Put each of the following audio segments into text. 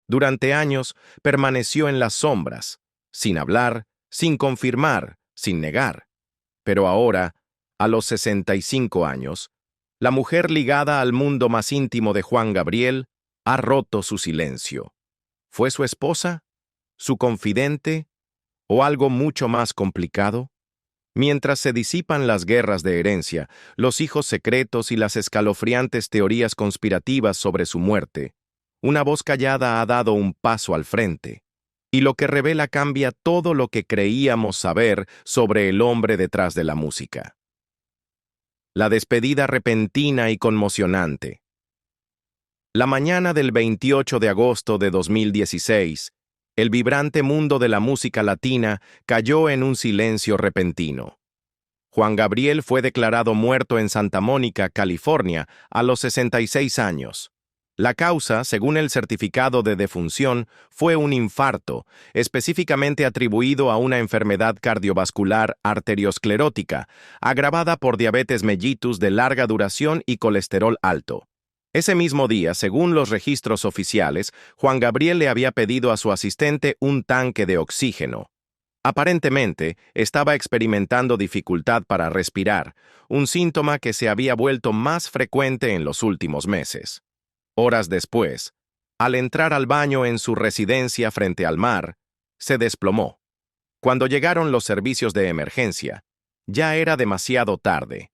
Durante años permaneció en las sombras, sin hablar, sin confirmar, sin negar. Pero ahora, a los 65 años, la mujer ligada al mundo más íntimo de Juan Gabriel ha roto su silencio. ¿Fue su esposa? ¿Su confidente? ¿O algo mucho más complicado? Mientras se disipan las guerras de herencia, los hijos secretos y las escalofriantes teorías conspirativas sobre su muerte, una voz callada ha dado un paso al frente, y lo que revela cambia todo lo que creíamos saber sobre el hombre detrás de la música. La despedida repentina y conmocionante. La mañana del 28 de agosto de 2016, el vibrante mundo de la música latina cayó en un silencio repentino. Juan Gabriel fue declarado muerto en Santa Mónica, California, a los 66 años. La causa, según el certificado de defunción, fue un infarto, específicamente atribuido a una enfermedad cardiovascular arteriosclerótica, agravada por diabetes mellitus de larga duración y colesterol alto. Ese mismo día, según los registros oficiales, Juan Gabriel le había pedido a su asistente un tanque de oxígeno. Aparentemente, estaba experimentando dificultad para respirar, un síntoma que se había vuelto más frecuente en los últimos meses. Horas después, al entrar al baño en su residencia frente al mar, se desplomó. Cuando llegaron los servicios de emergencia, ya era demasiado tarde.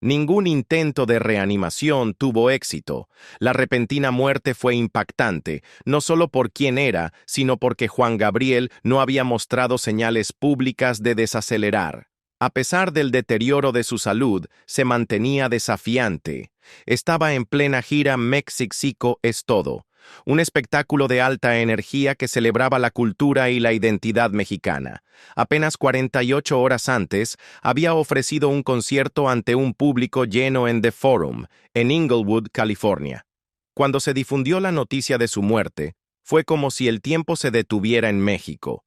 Ningún intento de reanimación tuvo éxito. La repentina muerte fue impactante, no solo por quién era, sino porque Juan Gabriel no había mostrado señales públicas de desacelerar. A pesar del deterioro de su salud, se mantenía desafiante. Estaba en plena gira Mexico es todo, un espectáculo de alta energía que celebraba la cultura y la identidad mexicana. Apenas 48 horas antes, había ofrecido un concierto ante un público lleno en The Forum, en Inglewood, California. Cuando se difundió la noticia de su muerte, fue como si el tiempo se detuviera en México.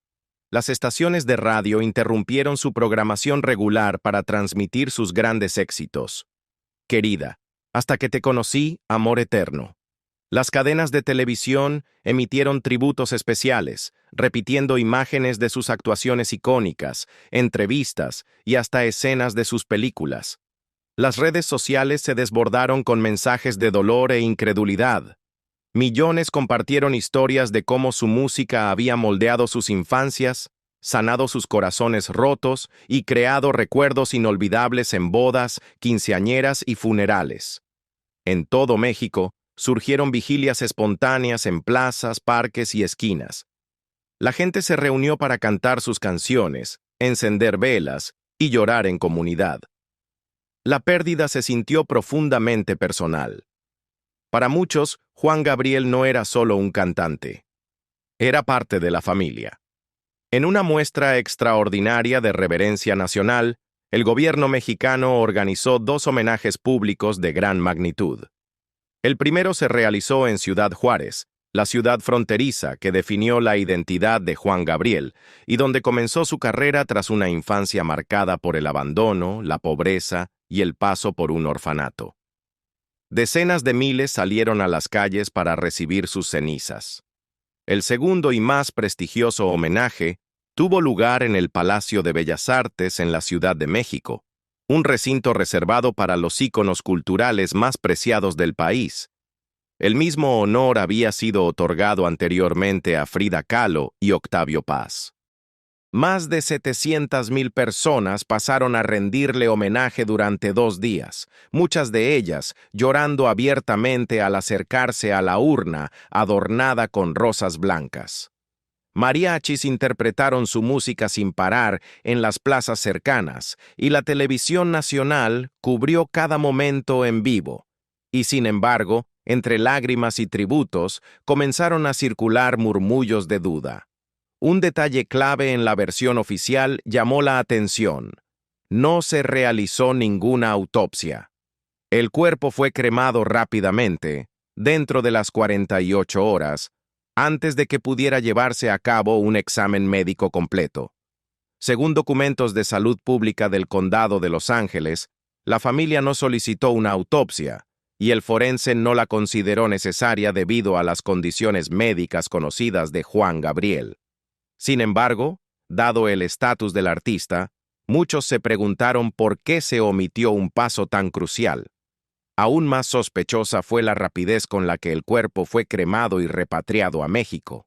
Las estaciones de radio interrumpieron su programación regular para transmitir sus grandes éxitos. Querida, hasta que te conocí, amor eterno. Las cadenas de televisión emitieron tributos especiales, repitiendo imágenes de sus actuaciones icónicas, entrevistas y hasta escenas de sus películas. Las redes sociales se desbordaron con mensajes de dolor e incredulidad. Millones compartieron historias de cómo su música había moldeado sus infancias, sanado sus corazones rotos y creado recuerdos inolvidables en bodas, quinceañeras y funerales. En todo México, surgieron vigilias espontáneas en plazas, parques y esquinas. La gente se reunió para cantar sus canciones, encender velas y llorar en comunidad. La pérdida se sintió profundamente personal. Para muchos, Juan Gabriel no era solo un cantante. Era parte de la familia. En una muestra extraordinaria de reverencia nacional, el gobierno mexicano organizó 2 homenajes públicos de gran magnitud. El primero se realizó en Ciudad Juárez, la ciudad fronteriza que definió la identidad de Juan Gabriel y donde comenzó su carrera tras una infancia marcada por el abandono, la pobreza y el paso por un orfanato. Decenas de miles salieron a las calles para recibir sus cenizas. El segundo y más prestigioso homenaje tuvo lugar en el Palacio de Bellas Artes en la Ciudad de México, un recinto reservado para los íconos culturales más preciados del país. El mismo honor había sido otorgado anteriormente a Frida Kahlo y Octavio Paz. Más de 700,000 personas pasaron a rendirle homenaje durante 2 días, muchas de ellas llorando abiertamente al acercarse a la urna adornada con rosas blancas. Mariachis interpretaron su música sin parar en las plazas cercanas y la televisión nacional cubrió cada momento en vivo. Y sin embargo, entre lágrimas y tributos, comenzaron a circular murmullos de duda. Un detalle clave en la versión oficial llamó la atención. No se realizó ninguna autopsia. El cuerpo fue cremado rápidamente, dentro de las 48 horas, antes de que pudiera llevarse a cabo un examen médico completo. Según documentos de salud pública del Condado de Los Ángeles, la familia no solicitó una autopsia, y el forense no la consideró necesaria debido a las condiciones médicas conocidas de Juan Gabriel. Sin embargo, dado el estatus del artista, muchos se preguntaron por qué se omitió un paso tan crucial. Aún más sospechosa fue la rapidez con la que el cuerpo fue cremado y repatriado a México.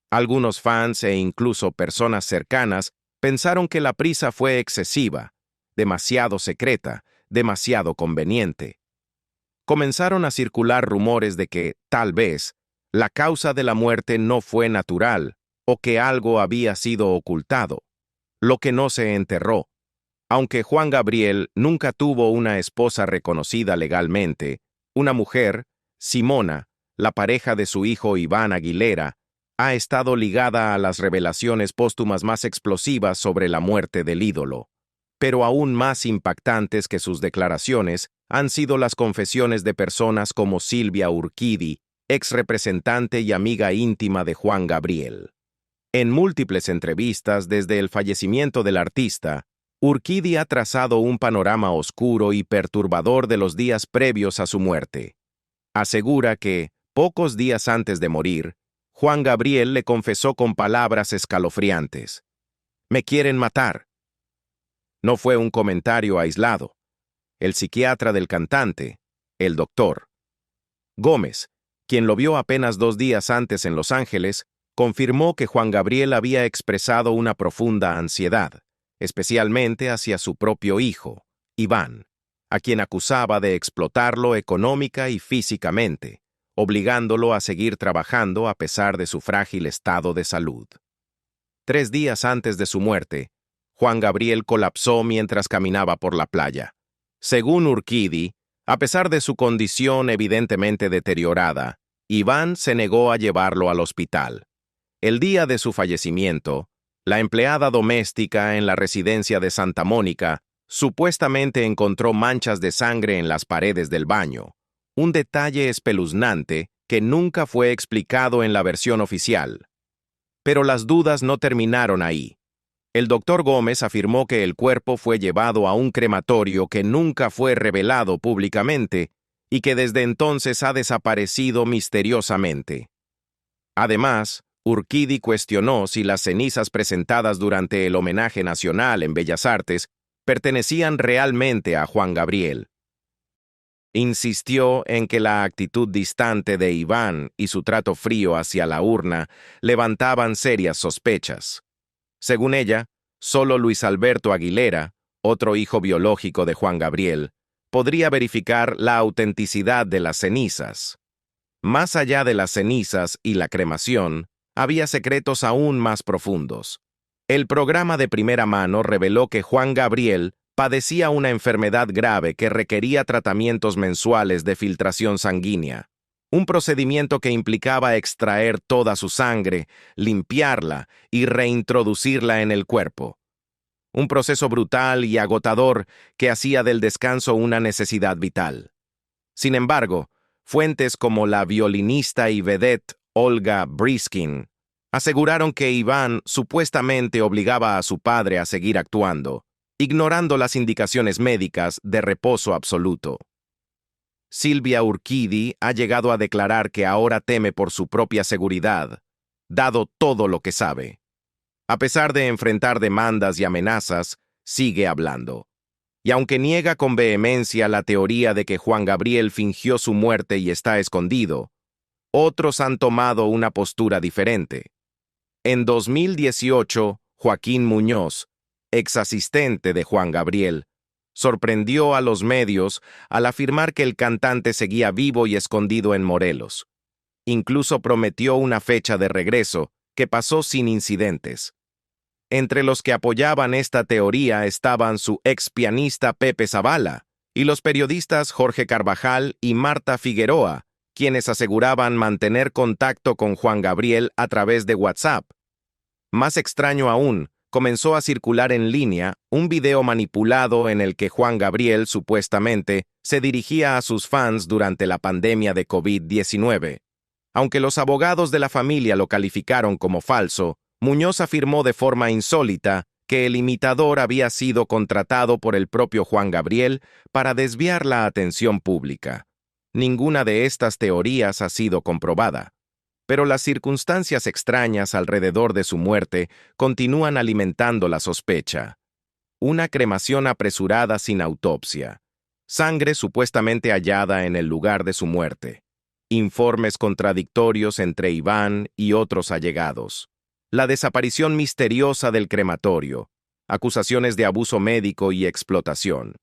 Algunos fans e incluso personas cercanas pensaron que la prisa fue excesiva, demasiado secreta, demasiado conveniente. Comenzaron a circular rumores de que, tal vez, la causa de la muerte no fue natural o que algo había sido ocultado, lo que no se enterró. Aunque Juan Gabriel nunca tuvo una esposa reconocida legalmente, una mujer, Simona, la pareja de su hijo Iván Aguilera, ha estado ligada a las revelaciones póstumas más explosivas sobre la muerte del ídolo. Pero aún más impactantes que sus declaraciones han sido las confesiones de personas como Silvia Urquidi, ex representante y amiga íntima de Juan Gabriel. En múltiples entrevistas desde el fallecimiento del artista, Urquidi ha trazado un panorama oscuro y perturbador de los días previos a su muerte. Asegura que, pocos días antes de morir, Juan Gabriel le confesó con palabras escalofriantes: «Me quieren matar». No fue un comentario aislado. El psiquiatra del cantante, el Dr. Gómez, quien lo vio apenas 2 días antes en Los Ángeles, confirmó que Juan Gabriel había expresado una profunda ansiedad, especialmente hacia su propio hijo, Iván, a quien acusaba de explotarlo económica y físicamente, obligándolo a seguir trabajando a pesar de su frágil estado de salud. 3 días antes de su muerte, Juan Gabriel colapsó mientras caminaba por la playa. Según Urquidi, a pesar de su condición evidentemente deteriorada, Iván se negó a llevarlo al hospital. El día de su fallecimiento, la empleada doméstica en la residencia de Santa Mónica supuestamente encontró manchas de sangre en las paredes del baño, un detalle espeluznante que nunca fue explicado en la versión oficial. Pero las dudas no terminaron ahí. El Dr. Gómez afirmó que el cuerpo fue llevado a un crematorio que nunca fue revelado públicamente y que desde entonces ha desaparecido misteriosamente. Además, Urquidi cuestionó si las cenizas presentadas durante el homenaje nacional en Bellas Artes pertenecían realmente a Juan Gabriel. Insistió en que la actitud distante de Iván y su trato frío hacia la urna levantaban serias sospechas. Según ella, solo Luis Alberto Aguilera, otro hijo biológico de Juan Gabriel, podría verificar la autenticidad de las cenizas. Más allá de las cenizas y la cremación, había secretos aún más profundos. El programa de primera mano reveló que Juan Gabriel padecía una enfermedad grave que requería tratamientos mensuales de filtración sanguínea, un procedimiento que implicaba extraer toda su sangre, limpiarla y reintroducirla en el cuerpo. Un proceso brutal y agotador que hacía del descanso una necesidad vital. Sin embargo, fuentes como la violinista y vedette Olga Briskin aseguraron que Iván supuestamente obligaba a su padre a seguir actuando, ignorando las indicaciones médicas de reposo absoluto. Silvia Urquidi ha llegado a declarar que ahora teme por su propia seguridad, dado todo lo que sabe. A pesar de enfrentar demandas y amenazas, sigue hablando. Y aunque niega con vehemencia la teoría de que Juan Gabriel fingió su muerte y está escondido, otros han tomado una postura diferente. En 2018, Joaquín Muñoz, ex asistente de Juan Gabriel, sorprendió a los medios al afirmar que el cantante seguía vivo y escondido en Morelos. Incluso prometió una fecha de regreso que pasó sin incidentes. Entre los que apoyaban esta teoría estaban su ex pianista Pepe Zavala y los periodistas Jorge Carvajal y Marta Figueroa, quienes aseguraban mantener contacto con Juan Gabriel a través de WhatsApp. Más extraño aún, comenzó a circular en línea un video manipulado en el que Juan Gabriel supuestamente se dirigía a sus fans durante la pandemia de COVID-19. Aunque los abogados de la familia lo calificaron como falso, Muñoz afirmó de forma insólita que el imitador había sido contratado por el propio Juan Gabriel para desviar la atención pública. Ninguna de estas teorías ha sido comprobada, pero las circunstancias extrañas alrededor de su muerte continúan alimentando la sospecha. Una cremación apresurada sin autopsia, sangre supuestamente hallada en el lugar de su muerte, informes contradictorios entre Iván y otros allegados, la desaparición misteriosa del crematorio, acusaciones de abuso médico y explotación,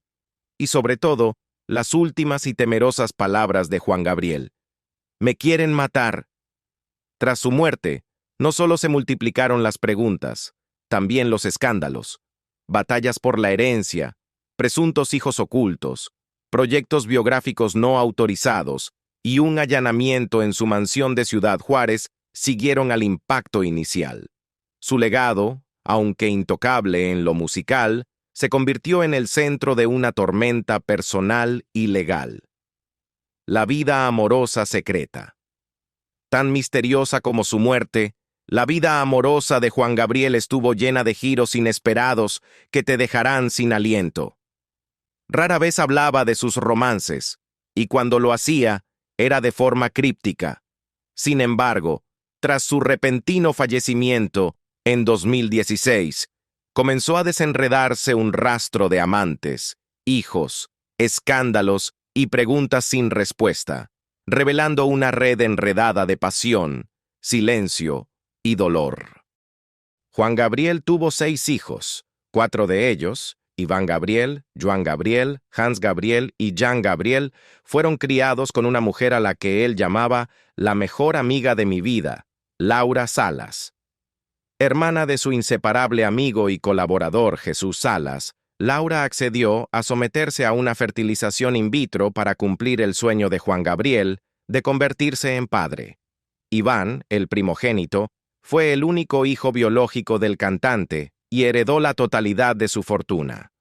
y sobre todo, las últimas y temerosas palabras de Juan Gabriel: «Me quieren matar». Tras su muerte, no solo se multiplicaron las preguntas, también los escándalos, batallas por la herencia, presuntos hijos ocultos, proyectos biográficos no autorizados y un allanamiento en su mansión de Ciudad Juárez siguieron al impacto inicial. Su legado, aunque intocable en lo musical, se convirtió en el centro de una tormenta personal y legal. La vida amorosa secreta. Tan misteriosa como su muerte, la vida amorosa de Juan Gabriel estuvo llena de giros inesperados que te dejarán sin aliento. Rara vez hablaba de sus romances, y cuando lo hacía, era de forma críptica. Sin embargo, tras su repentino fallecimiento, en 2016, comenzó a desenredarse un rastro de amantes, hijos, escándalos y preguntas sin respuesta, revelando una red enredada de pasión, silencio y dolor. Juan Gabriel tuvo 6 hijos, 4 de ellos, Iván Gabriel, Joan Gabriel, Hans Gabriel y Jan Gabriel, fueron criados con una mujer a la que él llamaba la mejor amiga de mi vida, Laura Salas. Hermana de su inseparable amigo y colaborador Jesús Salas, Laura accedió a someterse a una fertilización in vitro para cumplir el sueño de Juan Gabriel de convertirse en padre. Iván, el primogénito, fue el único hijo biológico del cantante y heredó la totalidad de su fortuna.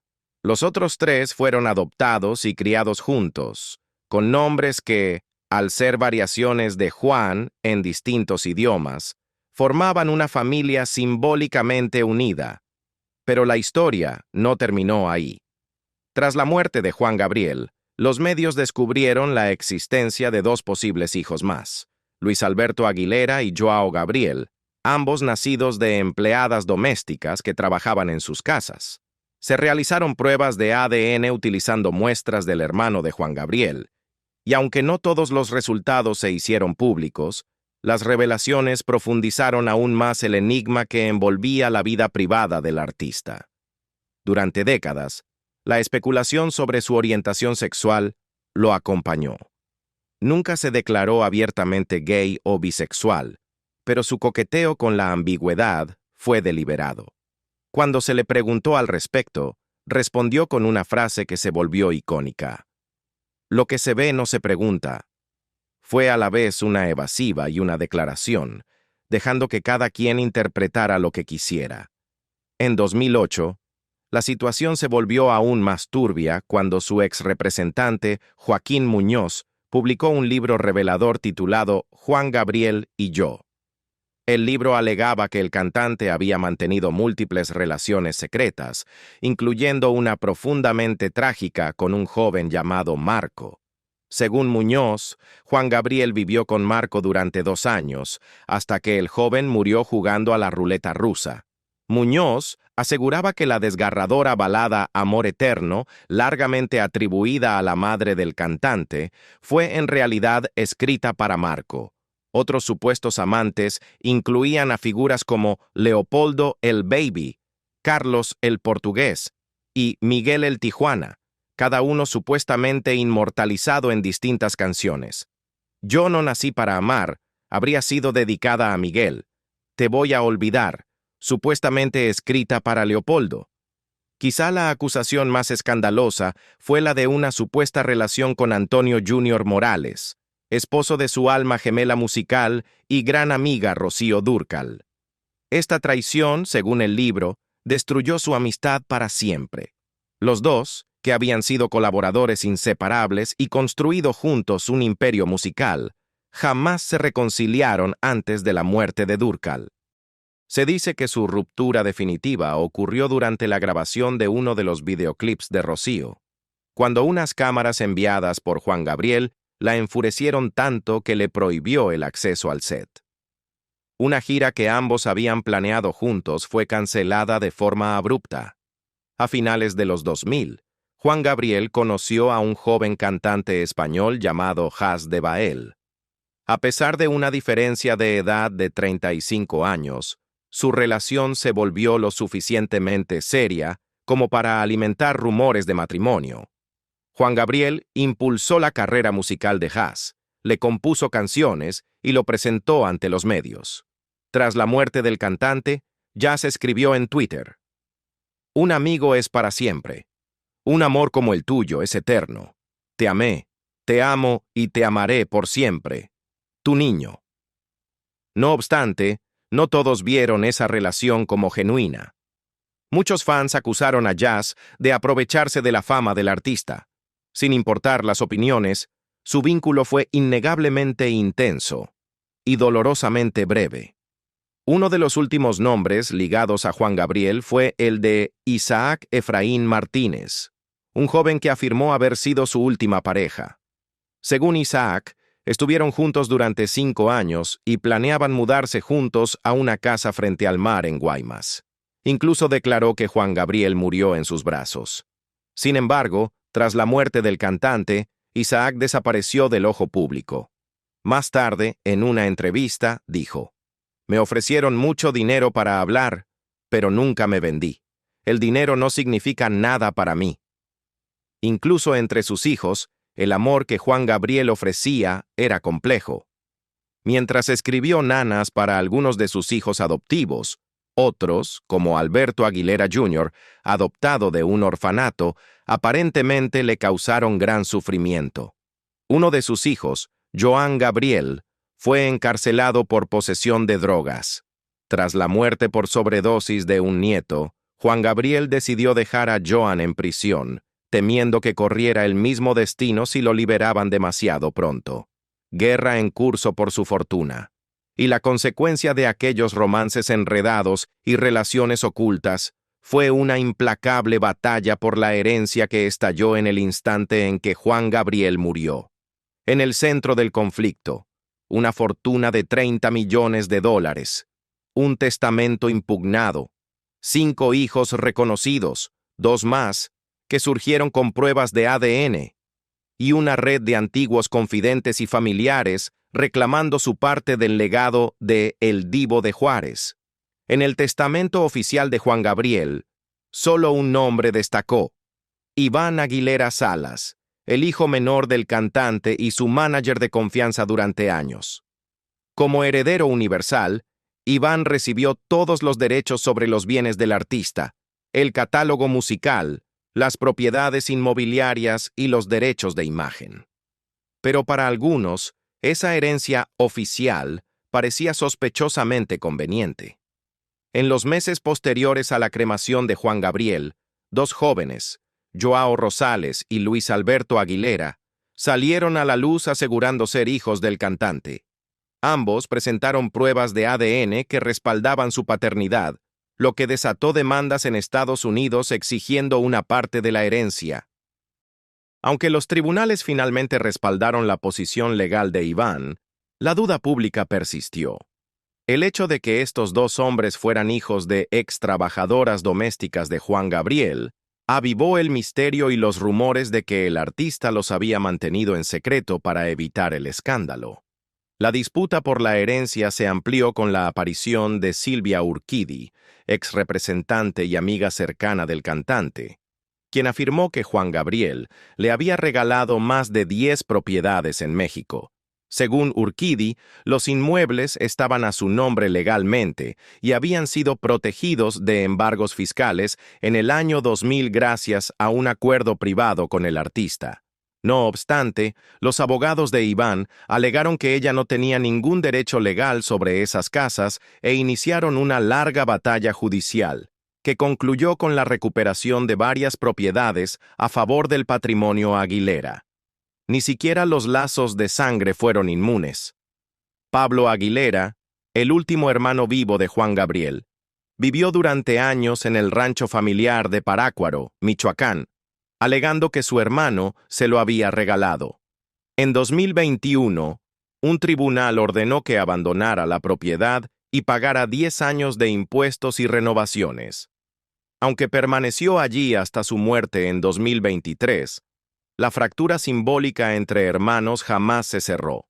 Los otros 3 fueron adoptados y criados juntos, con nombres que, al ser variaciones de Juan en distintos idiomas, formaban una familia simbólicamente unida. Pero la historia no terminó ahí. Tras la muerte de Juan Gabriel, los medios descubrieron la existencia de 2 posibles hijos más, Luis Alberto Aguilera y Joao Gabriel, ambos nacidos de empleadas domésticas que trabajaban en sus casas. Se realizaron pruebas de ADN utilizando muestras del hermano de Juan Gabriel, y aunque no todos los resultados se hicieron públicos, las revelaciones profundizaron aún más el enigma que envolvía la vida privada del artista. Durante décadas, la especulación sobre su orientación sexual lo acompañó. Nunca se declaró abiertamente gay o bisexual, pero su coqueteo con la ambigüedad fue deliberado. Cuando se le preguntó al respecto, respondió con una frase que se volvió icónica: «Lo que se ve no se pregunta». Fue a la vez una evasiva y una declaración, dejando que cada quien interpretara lo que quisiera. En 2008, la situación se volvió aún más turbia cuando su ex representante, Joaquín Muñoz, publicó un libro revelador titulado Juan Gabriel y yo. El libro alegaba que el cantante había mantenido múltiples relaciones secretas, incluyendo una profundamente trágica con un joven llamado Marco. Según Muñoz, Juan Gabriel vivió con Marco durante 2 años, hasta que el joven murió jugando a la ruleta rusa. Muñoz aseguraba que la desgarradora balada Amor Eterno, largamente atribuida a la madre del cantante, fue en realidad escrita para Marco. Otros supuestos amantes incluían a figuras como Leopoldo el Baby, Carlos el Portugués y Miguel el Tijuana, cada uno supuestamente inmortalizado en distintas canciones. Yo no nací para amar habría sido dedicada a Miguel. Te voy a olvidar, supuestamente escrita para Leopoldo. Quizá la acusación más escandalosa fue la de una supuesta relación con Antonio Junior Morales, esposo de su alma gemela musical y gran amiga Rocío Dúrcal. Esta traición, según el libro, destruyó su amistad para siempre. Los dos, que habían sido colaboradores inseparables y construido juntos un imperio musical, jamás se reconciliaron antes de la muerte de Dúrcal. Se dice que su ruptura definitiva ocurrió durante la grabación de uno de los videoclips de Rocío, cuando unas cámaras enviadas por Juan Gabriel la enfurecieron tanto que le prohibió el acceso al set. Una gira que ambos habían planeado juntos fue cancelada de forma abrupta. A finales de los 2000, Juan Gabriel conoció a un joven cantante español llamado Jas de Bael. A pesar de una diferencia de edad de 35 años, su relación se volvió lo suficientemente seria como para alimentar rumores de matrimonio. Juan Gabriel impulsó la carrera musical de Jas, le compuso canciones y lo presentó ante los medios. Tras la muerte del cantante, Jas escribió en Twitter: "Un amigo es para siempre. Un amor como el tuyo es eterno. Te amé, te amo y te amaré por siempre. Tu niño". No obstante, no todos vieron esa relación como genuina. Muchos fans acusaron a Jas de aprovecharse de la fama del artista. Sin importar las opiniones, su vínculo fue innegablemente intenso y dolorosamente breve. Uno de los últimos nombres ligados a Juan Gabriel fue el de Isaac Efraín Martínez, un joven que afirmó haber sido su última pareja. Según Isaac, estuvieron juntos durante 5 años y planeaban mudarse juntos a una casa frente al mar en Guaymas. Incluso declaró que Juan Gabriel murió en sus brazos. Sin embargo, tras la muerte del cantante, Isaac desapareció del ojo público. Más tarde, en una entrevista, dijo: "Me ofrecieron mucho dinero para hablar, pero nunca me vendí. El dinero no significa nada para mí". Incluso entre sus hijos, el amor que Juan Gabriel ofrecía era complejo. Mientras escribió nanas para algunos de sus hijos adoptivos, otros, como Alberto Aguilera Jr., adoptado de un orfanato, aparentemente le causaron gran sufrimiento. Uno de sus hijos, Joan Gabriel, fue encarcelado por posesión de drogas. Tras la muerte por sobredosis de un nieto, Juan Gabriel decidió dejar a Joan en prisión, temiendo que corriera el mismo destino si lo liberaban demasiado pronto. Guerra en curso por su fortuna. Y la consecuencia de aquellos romances enredados y relaciones ocultas fue una implacable batalla por la herencia que estalló en el instante en que Juan Gabriel murió. En el centro del conflicto, una fortuna de $30 millones, un testamento impugnado, 5 hijos reconocidos, 2 más, que surgieron con pruebas de ADN, y una red de antiguos confidentes y familiares reclamando su parte del legado de El Divo de Juárez. En el testamento oficial de Juan Gabriel, solo un nombre destacó: Iván Aguilera Salas, el hijo menor del cantante y su mánager de confianza durante años. Como heredero universal, Iván recibió todos los derechos sobre los bienes del artista, el catálogo musical, las propiedades inmobiliarias y los derechos de imagen. Pero para algunos, esa herencia oficial parecía sospechosamente conveniente. En los meses posteriores a la cremación de Juan Gabriel, 2 jóvenes, Joao Rosales y Luis Alberto Aguilera, salieron a la luz asegurando ser hijos del cantante. Ambos presentaron pruebas de ADN que respaldaban su paternidad, lo que desató demandas en Estados Unidos exigiendo una parte de la herencia. Aunque los tribunales finalmente respaldaron la posición legal de Iván, la duda pública persistió. El hecho de que estos 2 hombres fueran hijos de ex trabajadoras domésticas de Juan Gabriel avivó el misterio y los rumores de que el artista los había mantenido en secreto para evitar el escándalo. La disputa por la herencia se amplió con la aparición de Silvia Urquidi, ex representante y amiga cercana del cantante, quien afirmó que Juan Gabriel le había regalado más de 10 propiedades en México. Según Urquidi, los inmuebles estaban a su nombre legalmente y habían sido protegidos de embargos fiscales en el año 2000 gracias a un acuerdo privado con el artista. No obstante, los abogados de Iván alegaron que ella no tenía ningún derecho legal sobre esas casas e iniciaron una larga batalla judicial, que concluyó con la recuperación de varias propiedades a favor del patrimonio Aguilera. Ni siquiera los lazos de sangre fueron inmunes. Pablo Aguilera, el último hermano vivo de Juan Gabriel, vivió durante años en el rancho familiar de Parácuaro, Michoacán, alegando que su hermano se lo había regalado. En 2021, un tribunal ordenó que abandonara la propiedad y pagara 10 años de impuestos y renovaciones. Aunque permaneció allí hasta su muerte en 2023, la fractura simbólica entre hermanos jamás se cerró.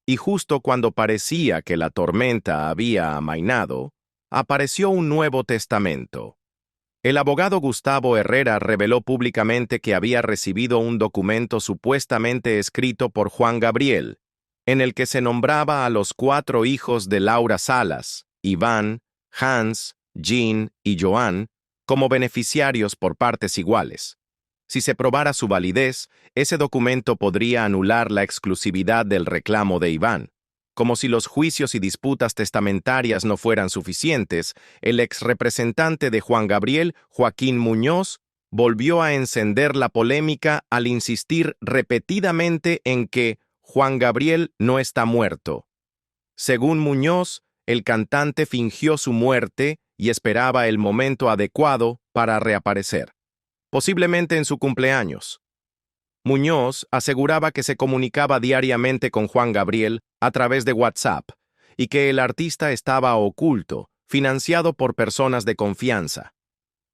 Y justo cuando parecía que la tormenta había amainado, apareció un nuevo testamento. El abogado Gustavo Herrera reveló públicamente que había recibido un documento supuestamente escrito por Juan Gabriel, en el que se nombraba a los 4 hijos de Laura Salas, Iván, Hans, Jean y Joan, como beneficiarios por partes iguales. Si se probara su validez, ese documento podría anular la exclusividad del reclamo de Iván. Como si los juicios y disputas testamentarias no fueran suficientes, el exrepresentante de Juan Gabriel, Joaquín Muñoz, volvió a encender la polémica al insistir repetidamente en que Juan Gabriel no está muerto. Según Muñoz, el cantante fingió su muerte y esperaba el momento adecuado para reaparecer, posiblemente en su cumpleaños. Muñoz aseguraba que se comunicaba diariamente con Juan Gabriel a través de WhatsApp y que el artista estaba oculto, financiado por personas de confianza.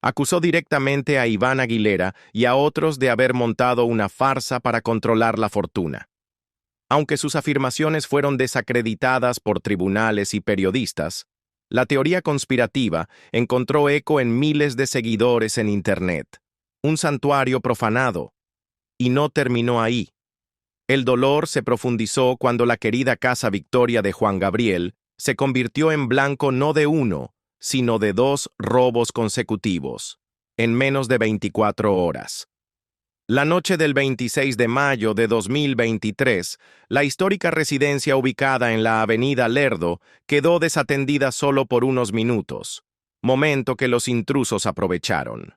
Acusó directamente a Iván Aguilera y a otros de haber montado una farsa para controlar la fortuna. Aunque sus afirmaciones fueron desacreditadas por tribunales y periodistas, la teoría conspirativa encontró eco en miles de seguidores en Internet. Un santuario profanado. Y no terminó ahí. El dolor se profundizó cuando la querida Casa Victoria de Juan Gabriel se convirtió en blanco no de uno, sino de 2 robos consecutivos, en menos de 24 horas. La noche del 26 de mayo de 2023, la histórica residencia ubicada en la avenida Lerdo quedó desatendida solo por unos minutos, momento que los intrusos aprovecharon.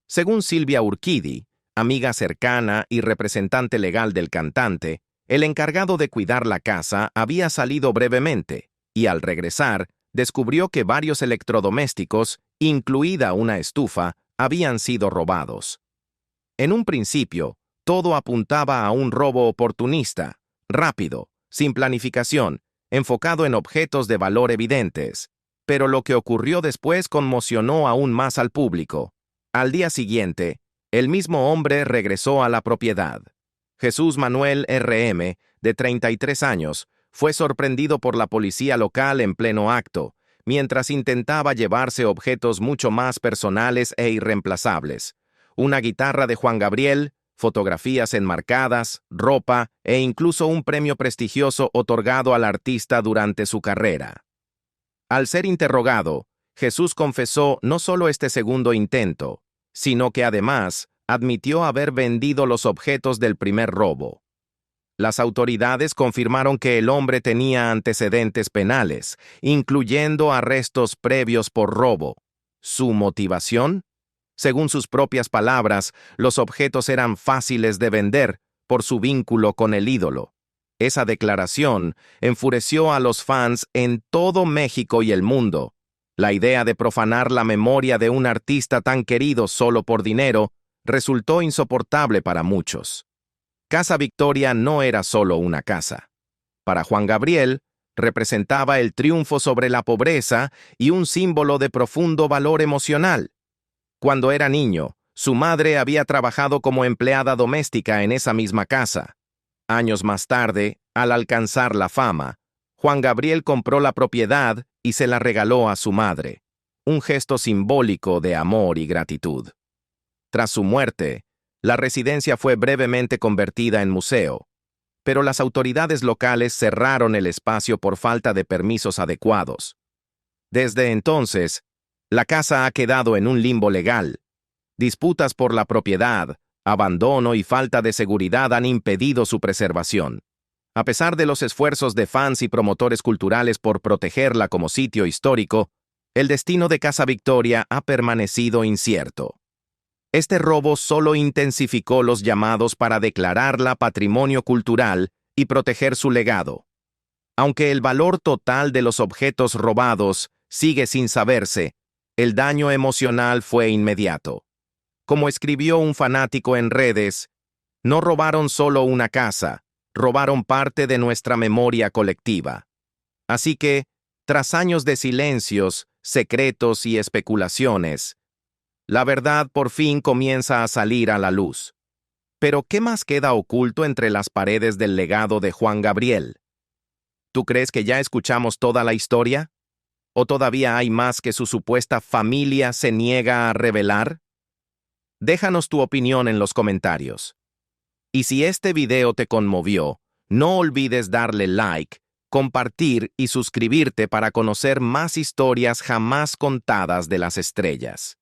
Según Silvia Urquidi, amiga cercana y representante legal del cantante, el encargado de cuidar la casa había salido brevemente y al regresar descubrió que varios electrodomésticos, incluida una estufa, habían sido robados. En un principio, todo apuntaba a un robo oportunista, rápido, sin planificación, enfocado en objetos de valor evidentes, pero lo que ocurrió después conmocionó aún más al público. Al día siguiente, el mismo hombre regresó a la propiedad. Jesús Manuel R.M., de 33 años, fue sorprendido por la policía local en pleno acto, mientras intentaba llevarse objetos mucho más personales e irreemplazables. Una guitarra de Juan Gabriel, fotografías enmarcadas, ropa e incluso un premio prestigioso otorgado al artista durante su carrera. Al ser interrogado, Jesús confesó no solo este segundo intento, sino que además admitió haber vendido los objetos del primer robo. Las autoridades confirmaron que el hombre tenía antecedentes penales, incluyendo arrestos previos por robo. ¿Su motivación? Según sus propias palabras, los objetos eran fáciles de vender por su vínculo con el ídolo. Esa declaración enfureció a los fans en todo México y el mundo. La idea de profanar la memoria de un artista tan querido solo por dinero resultó insoportable para muchos. Casa Victoria no era solo una casa. Para Juan Gabriel, representaba el triunfo sobre la pobreza y un símbolo de profundo valor emocional. Cuando era niño, su madre había trabajado como empleada doméstica en esa misma casa. Años más tarde, al alcanzar la fama, Juan Gabriel compró la propiedad y se la regaló a su madre, un gesto simbólico de amor y gratitud. Tras su muerte, la residencia fue brevemente convertida en museo, pero las autoridades locales cerraron el espacio por falta de permisos adecuados. Desde entonces, la casa ha quedado en un limbo legal. Disputas por la propiedad, abandono y falta de seguridad han impedido su preservación. A pesar de los esfuerzos de fans y promotores culturales por protegerla como sitio histórico, el destino de Casa Victoria ha permanecido incierto. Este robo solo intensificó los llamados para declararla patrimonio cultural y proteger su legado. Aunque el valor total de los objetos robados sigue sin saberse, el daño emocional fue inmediato. Como escribió un fanático en redes, no robaron solo una casa, robaron parte de nuestra memoria colectiva. Así que, tras años de silencios, secretos y especulaciones, la verdad por fin comienza a salir a la luz. Pero, ¿qué más queda oculto entre las paredes del legado de Juan Gabriel? ¿Tú crees que ya escuchamos toda la historia? ¿O todavía hay más que su supuesta familia se niega a revelar? Déjanos tu opinión en los comentarios. Y si este video te conmovió, no olvides darle like, compartir y suscribirte para conocer más historias jamás contadas de las estrellas.